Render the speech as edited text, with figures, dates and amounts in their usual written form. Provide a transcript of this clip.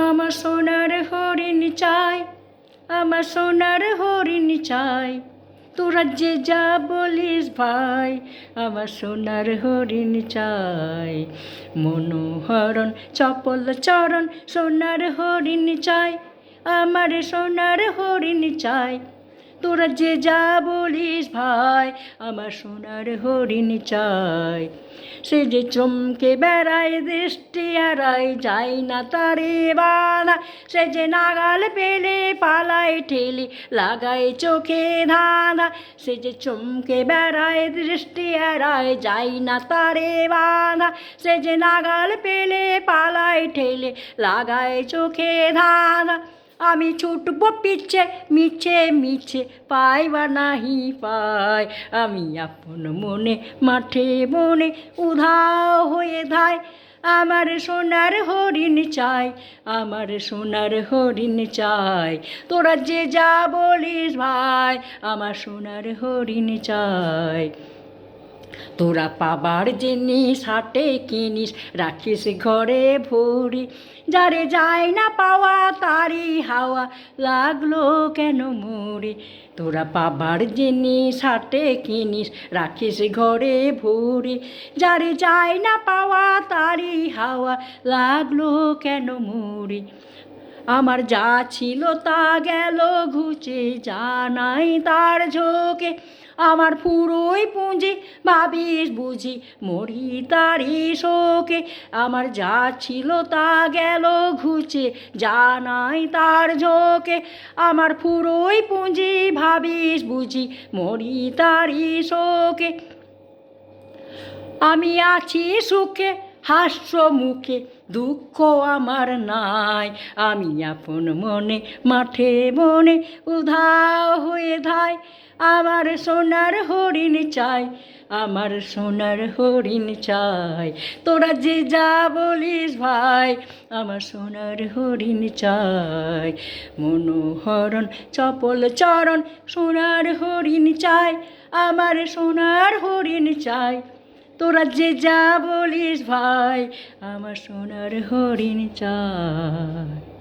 আমার সোনার হরিণ চাই, আমার সোনার হরিণ চাই, তোরা যে যা বলিস ভাই, আমার সোনার হরিণ চাই। মনোহরণ চপল চরণ সোনার হরিণ চাই, আমার সোনার হরিণ চাই, তোরা যে যা বলিস ভাই, আমার সোনার হরিণ চাই। সে যে চমকে বেড়ায় দৃষ্টি হারায়, যায় না তারে বাধা, সে যে নাগাল পেলে পালায় ঠেলে লাগায় চোখে ধাঁধা। সে যে চমকে বেড়ায় দৃষ্টি হারায়, যায় না তারে বাধা, সে যে নাগাল পেলে পালায় ঠেলে লাগায় চোখে ধাঁধা। আমি ছুটব পিছে মিছে মিছে, পাই বা নাহি পাই, আমি আপন মনে মাঠে বনে উধাও হয়ে ধাই। আমার সোনার হরিণ চাই, আমার সোনার হরিণ চাই, তোরা যে যা বলিস ভাই, আমার সোনার হরিণ চাই। তোরা পাবার জিনিস হাটে কিনিস, রাখিস ঘরে ভরি, যারে যায় না পাওয়া তারি হাওয়া লাগলো কেন মরি। তোরা পাবার জিনিস হাটে কিনিস, রাখিস ঘরে ভরি, যারে যায় না পাওয়া তারি হাওয়া লাগলো কেন মরি। আমার যা ছিল তা গেল ঘুচে, যা নাই তার ঝোঁকে, আমার পুরোই পুঁজি ভাবিস বুঝি মরি তারি শোকে। আমার যা ছিল তা গেল ঘুচে, যা নাই তার ঝোঁকে, আমার পুরোই পুঁজি ভাবিস বুঝি মরি তারি শোকে। আমি আছি সুখে হাস্য মুখে, দুঃখ আমার নাই, আমি আপন মনে মাঠে বনে উধাও হয়ে ধাই। আমার সোনার হরিণ চাই, আমার সোনার হরিণ চাই, তোরা যে যা বলিস ভাই, আমার সোনার হরিণ চাই। মনোহরণ চপল চরণ সোনার হরিণ চাই, আমার সোনার হরিণ চাই, তোরা যে যা বলিস ভাই, আমার সোনার হরিণ চাই।